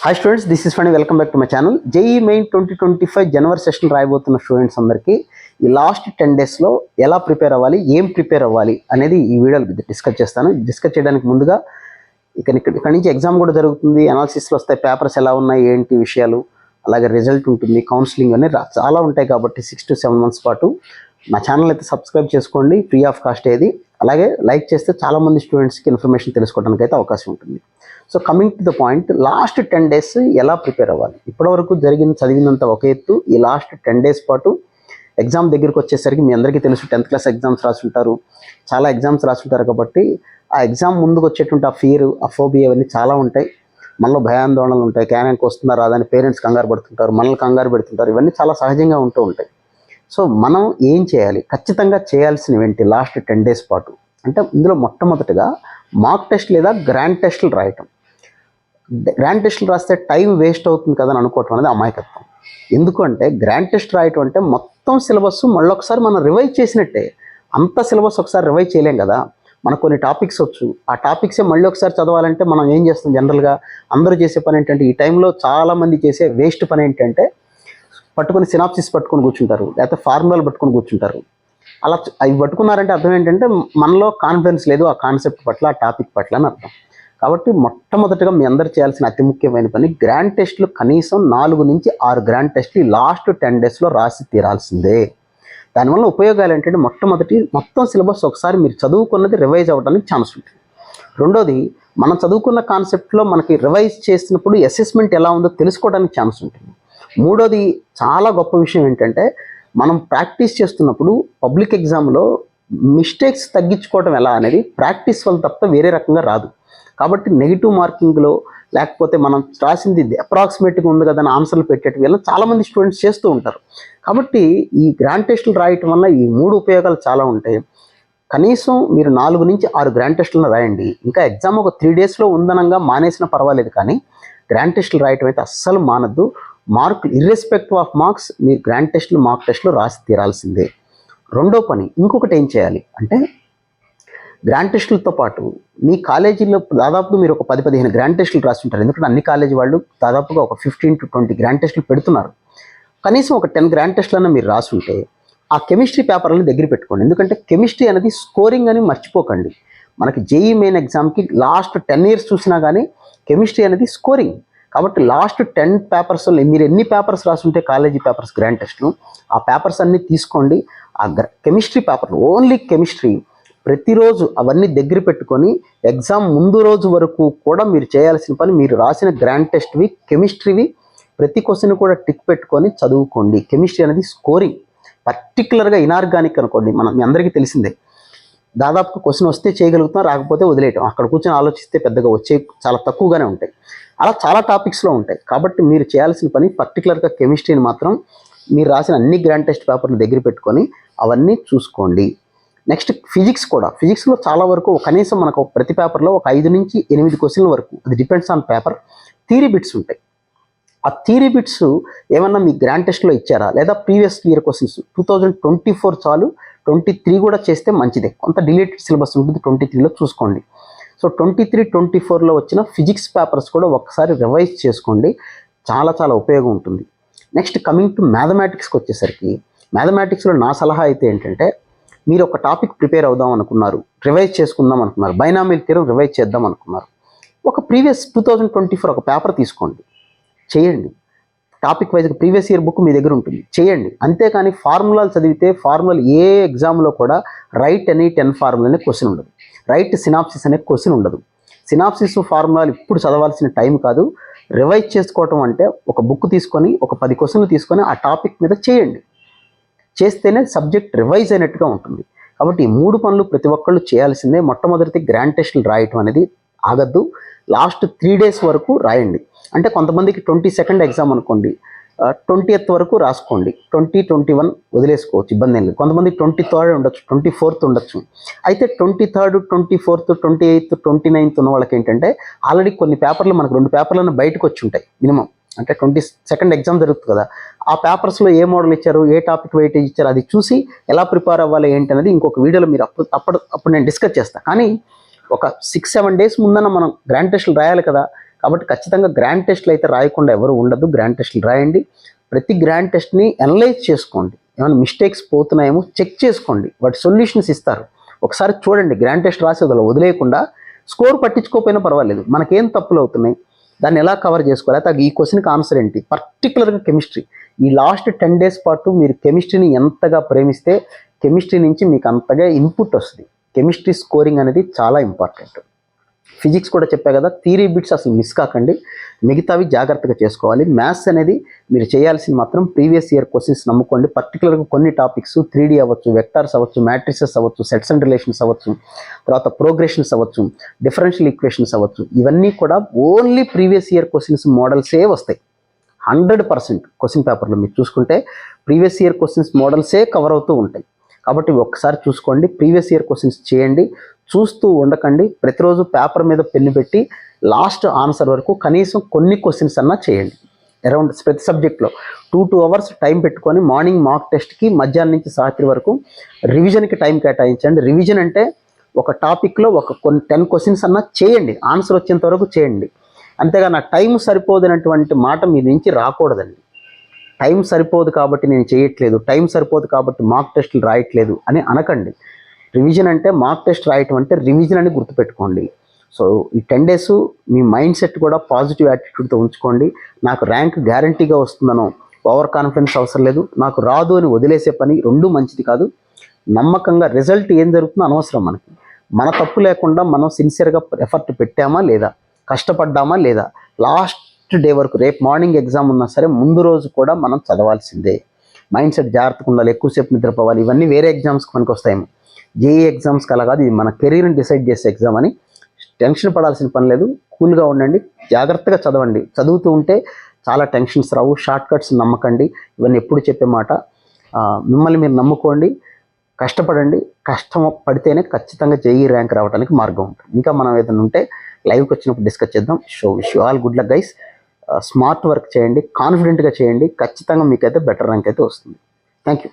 Hi students, this is Phani. Welcome back to my channel. JEE Main 2025 జనవరి session రాయబోతున్న students అందరికీ ఈ last 10 డేస్లో ఎలా ప్రిపేర్ అవ్వాలి, ఏం ప్రిపేర్ అవ్వాలి అనేది ఈ వీడియోలో డిస్కస్ చేస్తాను. డిస్కస్ చేయడానికి ముందుగా ఇక్కడ నుంచి ఎగ్జామ్ కూడా జరుగుతుంది, అనాలిసిస్లో వస్తాయి, పేపర్స్ ఎలా ఉన్నాయి, ఏంటి విషయాలు, అలాగే రిజల్ట్ ఉంటుంది, కౌన్సిలింగ్ అనేది చాలా ఉంటాయి. కాబట్టి 6 to 7 months పాటు నా ఛానల్ అయితే సబ్స్క్రైబ్ చేసుకోండి, ఫ్రీ ఆఫ్ కాస్ట్ ఏది. అలాగే లైక్ చేస్తే చాలామంది స్టూడెంట్స్కి ఇన్ఫర్మేషన్ తెలుసుకోవడానికి అయితే అవకాశం ఉంటుంది. So coming to the point, last 10 days ఎలా ప్రిపేర్ అవ్వాలి? ఇప్పటివరకు చదివినంత ఒక ఎత్తు, ఈ లాస్ట్ 10 days పాటు ఎగ్జామ్ దగ్గరికి వచ్చేసరికి మీ అందరికీ తెలుసు, 10th క్లాస్ ఎగ్జామ్స్ రాసుంటారు, చాలా ఎగ్జామ్స్ రాసుంటారు. కాబట్టి ఆ ఎగ్జామ్ ముందుకు వచ్చేటువంటి ఆ ఫియర్, ఆ ఫోబియా అవన్నీ చాలా ఉంటాయి. మనలో భయాందోళనలు ఉంటాయి, క్యాన్కి వస్తుందా రాదని పేరెంట్స్ కంగారు పడుతుంటారు, మనల్ని కంగారు పెడుతుంటారు. ఇవన్నీ చాలా సహజంగా ఉంటూ ఉంటాయి. సో మనం ఏం చేయాలి, ఖచ్చితంగా చేయాల్సినవి ఏంటి లాస్ట్ 10 days పాటు అంటే, ఇందులో మొట్టమొదటిగా మాక్ టెస్ట్ లేదా గ్రాండ్ టెస్టులు రాయటం. గ్రాండ్ టెస్టులు రాస్తే టైం వేస్ట్ అవుతుంది కదా అని అనుకోవటం అనేది అమాయకత్వం. ఎందుకంటే గ్రాండ్ టెస్ట్ రాయటం అంటే మొత్తం సిలబస్ మళ్ళొకసారి మనం రివైజ్ చేసినట్టే. అంత సిలబస్ ఒకసారి రివైజ్ చేయలేం కదా. మనకు కొన్ని టాపిక్స్ వచ్చు, ఆ టాపిక్సే మళ్ళీ ఒకసారి చదవాలంటే మనం ఏం చేస్తాం? జనరల్గా అందరూ చేసే పని ఏంటంటే, ఈ టైంలో చాలామంది చేసే వేస్ట్ పని ఏంటంటే, పట్టుకొని సినాప్సిస్ పట్టుకొని కూర్చుంటారు, లేకపోతే ఫార్ములాలు పట్టుకొని కూర్చుంటారు. అలా అవి పట్టుకున్నారంటే అర్థం ఏంటంటే, మనలో కాన్ఫిడెన్స్ లేదు ఆ కాన్సెప్ట్ పట్ల, ఆ టాపిక్ పట్ల అని అర్థం. కాబట్టి మొట్టమొదటిగా మీ అందరు చేయాల్సిన అతి ముఖ్యమైన పని, గ్రాండ్ టెస్టులు కనీసం 4 నుంచి 6 గ్రాండ్ టెస్టులు లాస్ట్ 10 daysలో రాసి తీరాల్సిందే. దానివల్ల ఉపయోగాలు ఏంటంటే, మొత్తం సిలబస్ ఒకసారి మీరు చదువుకున్నది రివైజ్ అవ్వడానికి ఛాన్స్ ఉంటుంది. రెండోది, మనం చదువుకున్న కాన్సెప్ట్లో మనకి రివైజ్ చేసినప్పుడు అసెస్మెంట్ ఎలా ఉందో తెలుసుకోవడానికి ఛాన్స్ ఉంటుంది. మూడోది, చాలా గొప్ప విషయం ఏంటంటే, మనం ప్రాక్టీస్ చేస్తున్నప్పుడు పబ్లిక్ ఎగ్జామ్లో మిస్టేక్స్ తగ్గించుకోవడం ఎలా అనేది ప్రాక్టీస్ వల్ల తప్ప వేరే రకంగా రాదు. కాబట్టి నెగిటివ్ మార్కింగ్లో, లేకపోతే మనం రాసింది అప్రాక్సిమేట్గా ఉంది కదా అని ఆన్సర్లు పెట్టేటి వల్ల చాలామంది స్టూడెంట్స్ చేస్తూ ఉంటారు. కాబట్టి ఈ గ్రాండ్ టెస్టులు రాయటం వల్ల ఈ 3 ఉపయోగాలు చాలా ఉంటాయి. కనీసం మీరు 4 నుంచి 6 గ్రాండ్ టెస్టులను రాయండి. ఇంకా ఎగ్జామ్ ఒక 3 daysలో ఉందనంగా మానేసినా పర్వాలేదు, కానీ గ్రాండ్ టెస్టులు రాయటం అయితే అస్సలు మానద్దు. మార్కులు ఇర్రెస్పెక్టివ్ ఆఫ్ మార్క్స్ మీరు గ్రాండ్ టెస్టులు, మాక్ టెస్టులు రాసి తీరాల్సిందే. రెండో పని, ఇంకొకటి ఏం చేయాలి అంటే, గ్రాండ్ టెస్టులతో పాటు మీ కాలేజీలో దాదాపు మీరు ఒక 10-15 గ్రాండ్ టెస్టులు రాస్తుంటారు. ఎందుకంటే అన్ని కాలేజీ వాళ్ళు దాదాపుగా ఒక 15 to 20 గ్రాండ్ టెస్టులు పెడుతున్నారు. కనీసం ఒక 10 గ్రాండ్ టెస్టులన్నా మీరు రాసుంటే ఆ కెమిస్ట్రీ పేపర్లను దగ్గర పెట్టుకోండి. ఎందుకంటే కెమిస్ట్రీ అనేది స్కోరింగ్ అని మర్చిపోకండి. మనకి జేఈ మెయిన్ ఎగ్జామ్కి లాస్ట్ 10 years చూసినా కానీ కెమిస్ట్రీ అనేది స్కోరింగ్. కాబట్టి లాస్ట్ 10 పేపర్స్ మీరు ఎన్ని పేపర్స్ రాసుంటే కాలేజీ పేపర్స్ గ్రాండ్ టెస్ట్లు, ఆ పేపర్స్ అన్నీ తీసుకోండి. ఆ కెమిస్ట్రీ పేపర్, ఓన్లీ కెమిస్ట్రీ, ప్రతిరోజు అవన్నీ దగ్గర పెట్టుకొని ఎగ్జామ్ ముందు రోజు వరకు కూడా మీరు చేయాల్సిన పని, మీరు రాసిన గ్రాండ్ టెస్ట్వి, కెమిస్ట్రీవి ప్రతి క్వశ్చన్ కూడా టిక్ పెట్టుకొని చదువుకోండి. కెమిస్ట్రీ అనేది స్కోరింగ్. పర్టికులర్గా ఇనార్గానిక్ అనుకోండి, మీ అందరికీ తెలిసిందే, దాదాపు క్వశ్చన్ వస్తే చేయగలుగుతాం, రాకపోతే వదిలేయటం. అక్కడ కూర్చొని ఆలోచిస్తే పెద్దగా వచ్చే చాలా తక్కువగానే ఉంటాయి. అలా చాలా టాపిక్స్లో ఉంటాయి. కాబట్టి మీరు చేయాల్సిన పని పర్టికులర్గా కెమిస్ట్రీని మాత్రం మీరు రాసిన అన్ని గ్రాండ్ టెస్ట్ పేపర్లు దగ్గర పెట్టుకొని అవన్నీ చూసుకోండి. నెక్స్ట్ ఫిజిక్స్ కూడా. ఫిజిక్స్లో చాలా వరకు కనీసం మనకు ప్రతి పేపర్లో ఒక 5 నుంచి 8 క్వశ్చన్ల వరకు, అది depends on paper, theory bits ఉంటాయి. ఆ థియరీ బిట్స్ ఏమన్నా మీ గ్రాండ్ టెస్ట్లో ఇచ్చారా, లేదా ప్రీవియస్ ఇయర్ క్వశ్చన్స్ 2024 చాలు, 23 కూడా చేస్తే మంచిదే. కొంత డిలేటెడ్ సిలబస్ ఉంటుంది 23లో, చూసుకోండి. సో 23-24లో వచ్చిన ఫిజిక్స్ పేపర్స్ కూడా ఒకసారి రివైజ్ చేసుకోండి, చాలా చాలా ఉపయోగం ఉంటుంది. నెక్స్ట్ కమింగ్ టు మ్యాథమెటిక్స్కి వచ్చేసరికి, మ్యాథమెటిక్స్లో నా సలహా అయితే ఏంటంటే, మీరు ఒక టాపిక్ ప్రిపేర్ అవుదాం అనుకున్నారు, రివైజ్ చేసుకుందాం అనుకున్నారు, బైనామియల్ థియరం రివైజ్ చేద్దాం అనుకున్నారు, ఒక ప్రీవియస్ 2024 ఒక పేపర్ తీసుకోండి, చేయండి. టాపిక్ వైజ్గా ప్రీవియస్ ఇయర్ బుక్ మీ దగ్గర ఉంటుంది, చేయండి. అంతేకాని ఫార్ములాలు చదివితే, ఫార్ములాలు ఏ ఎగ్జామ్లో కూడా రైట్ ఎనీ 10 ఫార్ములా అనే క్వశ్చన్ ఉండదు, రైట్ సినాప్సిస్ అనే క్వశ్చన్ ఉండదు. సినాప్సిస్ ఫార్ములాలు ఇప్పుడు చదవాల్సిన టైం కాదు. రివైజ్ చేసుకోవటం అంటే ఒక బుక్ తీసుకొని ఒక 10 క్వశ్చన్లు తీసుకొని ఆ టాపిక్ మీద చేయండి. చేస్తేనే సబ్జెక్ట్ రివైజ్ అయినట్టుగా ఉంటుంది. కాబట్టి ఈ 3 పనులు ప్రతి ఒక్కళ్ళు చేయాల్సిందే. మొట్టమొదటి గ్రాండ్ టెస్టులు రాయటం అనేది ఆగద్దు, లాస్ట్ 3 days వరకు రాయండి. అంటే కొంతమందికి 22nd ఎగ్జామ్ అనుకోండి, 20th వరకు రాసుకోండి, 20, 21 వదిలేసుకోవచ్చు, ఇబ్బంది ఏం లేదు. కొంతమంది 23rd ఉండొచ్చు, 24th ఉండొచ్చు. అయితే 23rd, 24th, 28th, 29th ఉన్న వాళ్ళకి ఏంటంటే, ఆల్రెడీ కొన్ని పేపర్లు, మనకు 2 పేపర్లను బయటకు వచ్చి ఉంటాయి మినిమం. అంటే 22nd ఎగ్జామ్ జరుగుతుంది కదా, ఆ పేపర్స్లో ఏ మోడల్ ఇచ్చారు, ఏ టాపిక్ వెయిటేజ్ ఇచ్చారు, అది చూసి ఎలా ప్రిపేర్ అవ్వాలి ఏంటి అనేది ఇంకొక వీడియోలో మీరు అప్పుడు నేను డిస్కస్ చేస్తాను. కానీ ఒక 6-7 days ముందన మనం గ్రాండ్ టెస్టులు రాయాలి కదా. కాబట్టి ఖచ్చితంగా గ్రాండ్ టెస్ట్లు అయితే రాయకుండా ఎవరు ఉండదు. గ్రాండ్ టెస్ట్లు రాయండి. ప్రతి గ్రాండ్ టెస్ట్ని అనలైజ్ చేసుకోండి. ఏమైనా మిస్టేక్స్ పోతున్నాయేమో చెక్ చేసుకోండి. వాటి సొల్యూషన్స్ ఇస్తారు. ఒకసారి చూడండి. గ్రాండ్ టెస్ట్ రాసి వదిలేయకుండా స్కోర్ పట్టించుకోకపోయినా పర్వాలేదు. మనకేం తప్పులు అవుతున్నాయి, దాన్ని ఎలా కవర్ చేసుకోవాలి, అయితే ఈ క్వశ్చన్కి ఆన్సర్ ఏంటి, పర్టికులర్గా కెమిస్ట్రీ. ఈ లాస్ట్ 10 days పాటు మీరు కెమిస్ట్రీని ఎంతగా ప్రేమిస్తే కెమిస్ట్రీ నుంచి మీకు అంతగా ఇన్పుట్ వస్తుంది. కెమిస్ట్రీ స్కోరింగ్ అనేది చాలా ఇంపార్టెంట్. ఫిజిక్స్ కూడా చెప్పా కదా, థియరీ బిట్స్ అసలు మిస్ కాకండి, మిగతావి జాగ్రత్తగా చేసుకోవాలి. మ్యాథ్స్ అనేది మీరు చేయాల్సింది మాత్రం ప్రీవియస్ ఇయర్ క్వశ్చన్స్ నమ్ముకోండి. పర్టికులర్గా కొన్ని టాపిక్స్ 3D అవ్వచ్చు, వెక్టార్స్ అవ్వచ్చు, మ్యాట్రిసెస్ అవ్వచ్చు, సెట్స్ అండ్ రిలేషన్స్ అవ్వచ్చు, తర్వాత ప్రోగ్రెషన్స్ అవ్వచ్చు, డిఫరెన్షియల్ ఈక్వేషన్స్ అవ్వచ్చు, ఇవన్నీ కూడా ఓన్లీ ప్రీవియస్ ఇయర్ క్వశ్చన్స్ మోడల్సే వస్తాయి. 100% క్వశ్చన్ పేపర్లో మీరు చూసుకుంటే ప్రీవియస్ ఇయర్ క్వశ్చన్స్ మోడల్సే కవర్ అవుతూ ఉంటాయి. కాబట్టి ఒక్కసారి చూసుకోండి, ప్రీవియస్ ఇయర్ క్వశ్చన్స్ చేయండి, చూస్తూ ఉండకండి. ప్రతిరోజు పేపర్ మీద పెన్ను పెట్టి లాస్ట్ ఆన్సర్ వరకు కనీసం కొన్ని క్వశ్చన్స్ అన్నా చేయండి. అరౌండ్ ప్రతి సబ్జెక్ట్లో 2 hours టైం పెట్టుకొని మార్నింగ్ మాక్ టెస్ట్కి, మధ్యాహ్నం నుంచి రాత్రి వరకు రివిజన్కి టైం కేటాయించండి. రివిజన్ అంటే ఒక టాపిక్లో కొన్ని 10 క్వశ్చన్స్ అన్నా చేయండి, ఆన్సర్ వచ్చేంత వరకు చేయండి. అంతేగా నా టైం సరిపోదనేటువంటి మాట మీ నుంచి రాకూడదండి. టైం సరిపోదు కాబట్టి నేను చేయట్లేదు, టైం సరిపోదు కాబట్టి మాక్ టెస్టులు రాయట్లేదు అని అనకండి. రివిజన్ అంటే మాక్ టెస్ట్ రాయటం అంటే రివిజన్ అని గుర్తుపెట్టుకోండి. సో ఈ 10 days మీ మైండ్ సెట్ కూడా పాజిటివ్ యాటిట్యూడ్తో ఉంచుకోండి. నాకు ర్యాంక్ గ్యారంటీగా వస్తుందనో ఓవర్ కాన్ఫిడెన్స్ అవసరం లేదు, నాకు రాదు అని వదిలేసే పని రెండూ మంచిది కాదు. నమ్మకంగా రిజల్ట్ ఏం జరుగుతుందో అనవసరం మనకి. మన తప్పు లేకుండా మనం సిన్సియర్గా ఎఫర్ట్ పెట్టామా లేదా, కష్టపడ్డామా లేదా, లాస్ట్ డే వరకు, రేపు మార్నింగ్ ఎగ్జామ్ ఉన్నా సరే ముందు రోజు కూడా మనం చదవాల్సిందే. మైండ్ సెట్ జాగ్రత్తగా ఉండాలి, ఎక్కువసేపు నిద్రపోవాలి. ఇవన్నీ వేరే ఎగ్జామ్స్కి మనకు వస్తాయేమో, జేఈ ఎగ్జామ్స్కి అలా కాదు. ఇది మన కెరీర్ని డిసైడ్ చేసే ఎగ్జామ్ అని టెన్షన్ పడాల్సిన పని లేదు. కూల్గా ఉండండి, జాగ్రత్తగా చదవండి. చదువుతూ ఉంటే చాలా టెన్షన్స్ రావు. షార్ట్ కట్స్ నమ్మకండి, ఇవన్నీ ఎప్పుడు చెప్పే మాట. మిమ్మల్ని మీరు నమ్ముకోండి, కష్టపడండి. కష్టం పడితేనే ఖచ్చితంగా జేఈ ర్యాంక్ రావడానికి మార్గం ఉంటుంది. ఇంకా మనం ఏదైనా ఉంటే లైవ్కి వచ్చినప్పుడు డిస్కస్ చేద్దాం. Wish you all good luck guys. Smart work చేయండి, కాన్ఫిడెంట్గా చేయండి, ఖచ్చితంగా మీకైతే బెటర్ ర్యాంక్ అయితే వస్తుంది. Thank you.